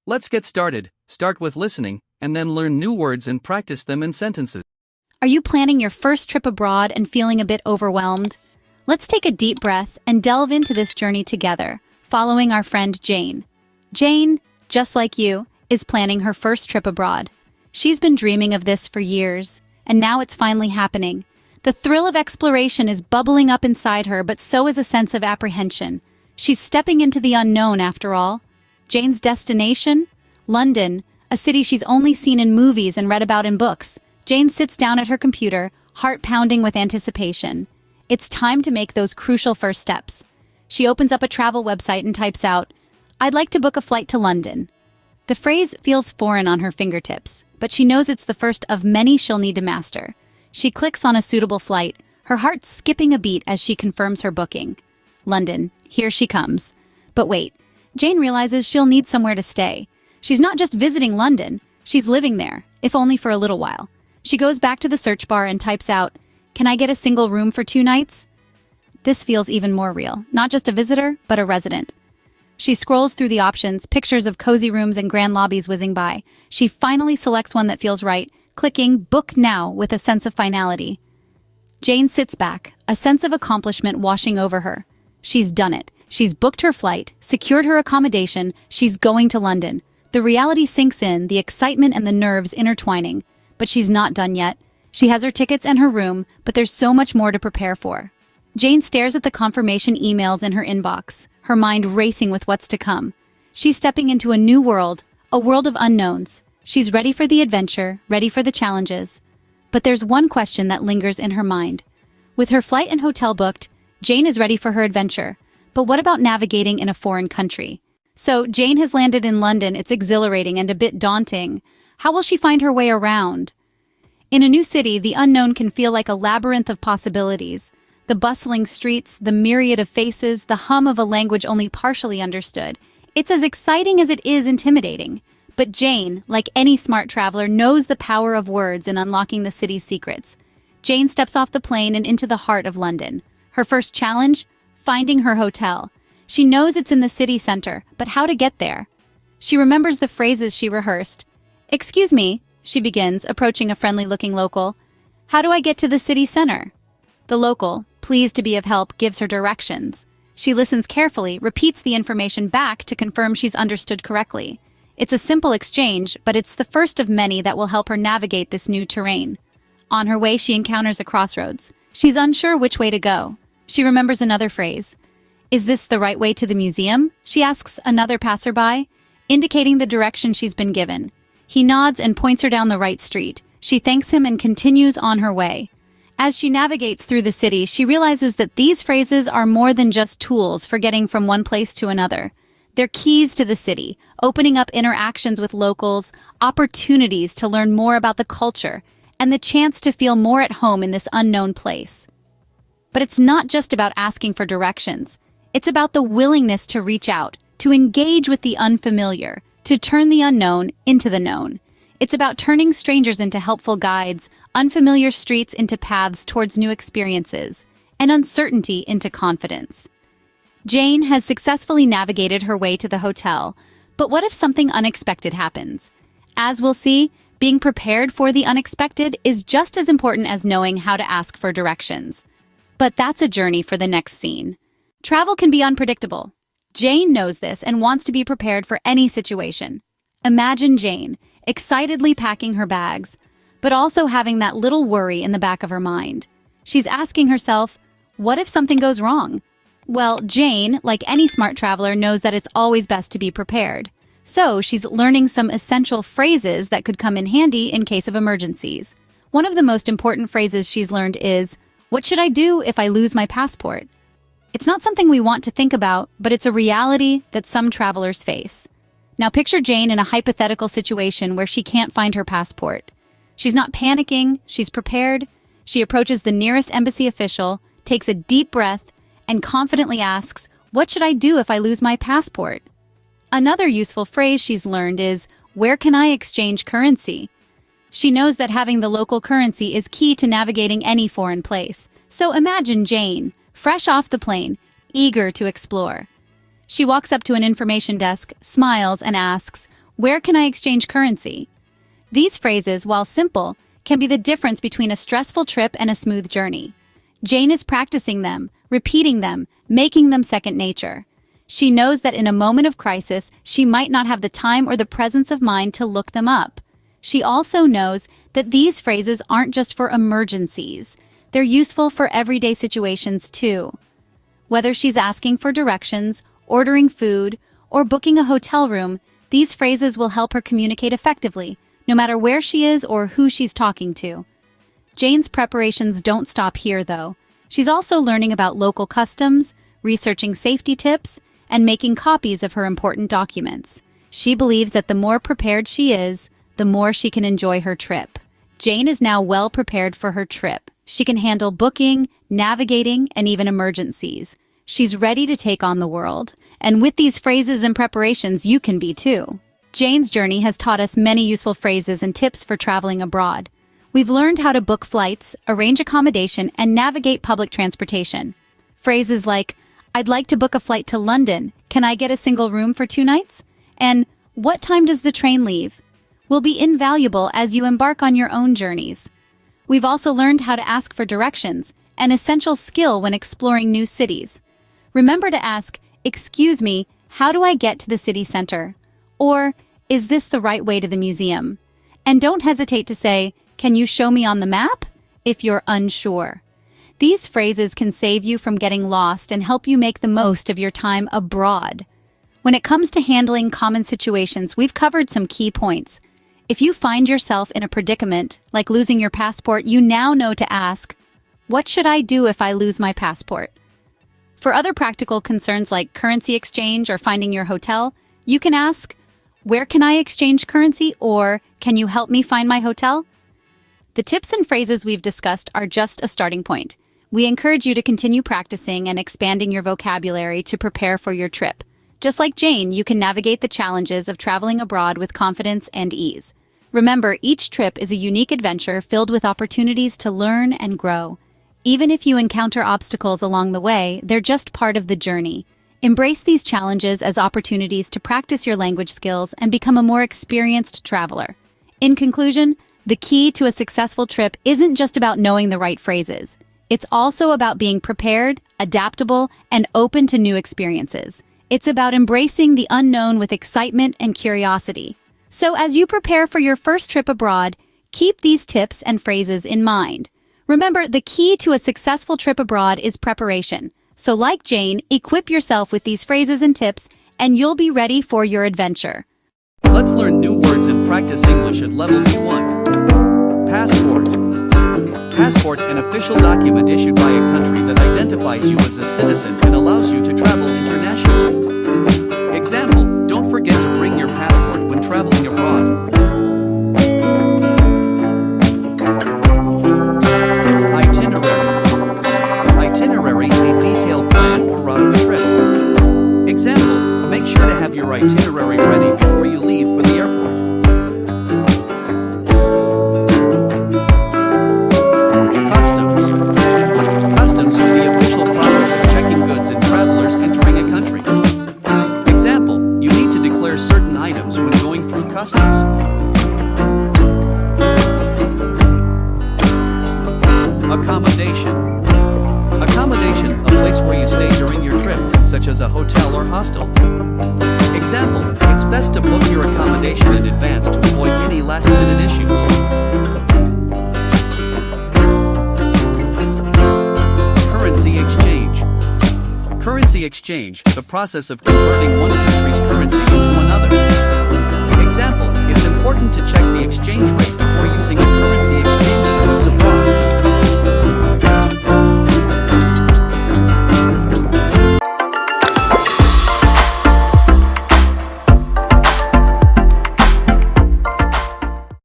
Let's get started. Start with listening, and then learn new words and practice them in sentences. Are you planning your first trip abroad and feeling a bit overwhelmed? Let's take a deep breath and delve into this journey together, following our friend Jane. Jane, just like you, is planning her first trip abroad. She's been dreaming of this for years, and now it's finally happening. The thrill of exploration is bubbling up inside her, but so is a sense of apprehension. She's stepping into the unknown, after all. Jane's destination? London, a city she's only seen in movies and read about in books. Jane sits down at her computer, heart pounding with anticipation. It's time to make those crucial first steps. She opens up a travel website and types out, "I'd like to book a flight to London." The phrase feels foreign on her fingertips, but she knows it's the first of many she'll need to master. She clicks on a suitable flight, her heart skipping a beat as she confirms her booking. London, here she comes. But wait, Jane realizes she'll need somewhere to stay. She's not just visiting London, she's living there, if only for a little while. She goes back to the search bar and types out, "Can I get a single room for 2 nights?" This feels even more real, not just a visitor, but a resident. She scrolls through the options, pictures of cozy rooms and grand lobbies whizzing by. She finally selects one that feels right, clicking Book Now with a sense of finality. Jane sits back, a sense of accomplishment washing over her. She's done it. She's booked her flight, secured her accommodation, she's going to London. The reality sinks in, the excitement and the nerves intertwining. But she's not done yet. She has her tickets and her room, but there's so much more to prepare for. Jane stares at the confirmation emails in her inbox, her mind racing with what's to come. She's stepping into a new world, a world of unknowns. She's ready for the adventure, ready for the challenges. But there's one question that lingers in her mind. With her flight and hotel booked, Jane is ready for her adventure. But what about navigating in a foreign country? So Jane has landed in London. It's exhilarating and a bit daunting. How will she find her way around? In a new city, the unknown can feel like a labyrinth of possibilities. The bustling streets, the myriad of faces, the hum of a language only partially understood. It's as exciting as it is intimidating. But Jane, like any smart traveler, knows the power of words in unlocking the city's secrets. Jane steps off the plane and into the heart of London. Her first challenge? Finding her hotel. She knows it's in the city center, but how to get there? She remembers the phrases she rehearsed. "Excuse me," she begins, approaching a friendly-looking local. "How do I get to the city center?" The local, pleased to be of help, gives her directions. She listens carefully, repeats the information back to confirm she's understood correctly. It's a simple exchange, but it's the first of many that will help her navigate this new terrain. On her way, she encounters a crossroads. She's unsure which way to go. She remembers another phrase. "Is this the right way to the museum?" she asks another passerby, indicating the direction she's been given. He nods and points her down the right street. She thanks him and continues on her way. As she navigates through the city, she realizes that these phrases are more than just tools for getting from one place to another. They're keys to the city, opening up interactions with locals, opportunities to learn more about the culture, and the chance to feel more at home in this unknown place. But it's not just about asking for directions. It's about the willingness to reach out, to engage with the unfamiliar, to turn the unknown into the known. It's about turning strangers into helpful guides, unfamiliar streets into paths towards new experiences, and uncertainty into confidence. Jane has successfully navigated her way to the hotel, but what if something unexpected happens? As we'll see, being prepared for the unexpected is just as important as knowing how to ask for directions. But that's a journey for the next scene. Travel can be unpredictable. Jane knows this and wants to be prepared for any situation. Imagine Jane, excitedly packing her bags, but also having that little worry in the back of her mind. She's asking herself, what if something goes wrong? Well, Jane, like any smart traveler, knows that it's always best to be prepared. So she's learning some essential phrases that could come in handy in case of emergencies. One of the most important phrases she's learned is, "What should I do if I lose my passport?" It's not something we want to think about, but it's a reality that some travelers face. Now picture Jane in a hypothetical situation where she can't find her passport. She's not panicking, she's prepared. She approaches the nearest embassy official, takes a deep breath, and confidently asks, "What should I do if I lose my passport?" Another useful phrase she's learned is, "Where can I exchange currency?" She knows that having the local currency is key to navigating any foreign place. So imagine Jane, fresh off the plane, eager to explore. She walks up to an information desk, smiles, and asks, Where can I exchange currency? These phrases, while simple, can be the difference between a stressful trip and a smooth journey. Jane is practicing them, repeating them, making them second nature. She knows that in a moment of crisis, she might not have the time or the presence of mind to look them up. She also knows that these phrases aren't just for emergencies. They're useful for everyday situations too. Whether she's asking for directions, ordering food, or booking a hotel room, these phrases will help her communicate effectively, no matter where she is or who she's talking to. Jane's preparations don't stop here, though. She's also learning about local customs, researching safety tips, and making copies of her important documents. She believes that the more prepared she is, the more she can enjoy her trip. Jane is now well prepared for her trip. She can handle booking, navigating, and even emergencies. She's ready to take on the world. And with these phrases and preparations, you can be too. Jane's journey has taught us many useful phrases and tips for traveling abroad. We've learned how to book flights, arrange accommodation, and navigate public transportation. Phrases like, "I'd like to book a flight to London. Can I get a single room for 2 nights?" And "What time does the train leave?" will be invaluable as you embark on your own journeys. We've also learned how to ask for directions, an essential skill when exploring new cities. Remember to ask, "Excuse me, how do I get to the city center?" Or, "Is this the right way to the museum?" And don't hesitate to say, "Can you show me on the map?" if you're unsure. These phrases can save you from getting lost and help you make the most of your time abroad. When it comes to handling common situations, we've covered some key points. If you find yourself in a predicament, like losing your passport, you now know to ask, "What should I do if I lose my passport?" For other practical concerns like currency exchange or finding your hotel, you can ask, "Where can I exchange currency?" or "Can you help me find my hotel?" The tips and phrases we've discussed are just a starting point. We encourage you to continue practicing and expanding your vocabulary to prepare for your trip. Just like Jane, you can navigate the challenges of traveling abroad with confidence and ease. Remember, each trip is a unique adventure filled with opportunities to learn and grow. Even if you encounter obstacles along the way, they're just part of the journey. Embrace these challenges as opportunities to practice your language skills and become a more experienced traveler. In conclusion, the key to a successful trip isn't just about knowing the right phrases. It's also about being prepared, adaptable, and open to new experiences. It's about embracing the unknown with excitement and curiosity. So as you prepare for your first trip abroad, keep these tips and phrases in mind. Remember, the key to a successful trip abroad is preparation. So like Jane, equip yourself with these phrases and tips, and you'll be ready for your adventure. Let's learn new words and practice English at level B1. Passport. Passport, an official document issued by a country that identifies you as a citizen and allows you to travel internationally. Example, don't forget to bring your passport when traveling abroad. Itinerary. Itinerary, a detailed plan or route of a trip. Example, make sure to have your itinerary ready before you leave for the airport. Customs. Customs are the official process of checking goods and travelers entering a country. Example, you need to declare certain items when going through customs. Accommodation. Accommodation, a place where you stay during your trip, such as a hotel or hostel. Example, it's best to book your accommodation in advance to avoid any last-minute issues. Currency exchange. Currency exchange, the process of converting one country's currency into another. Example,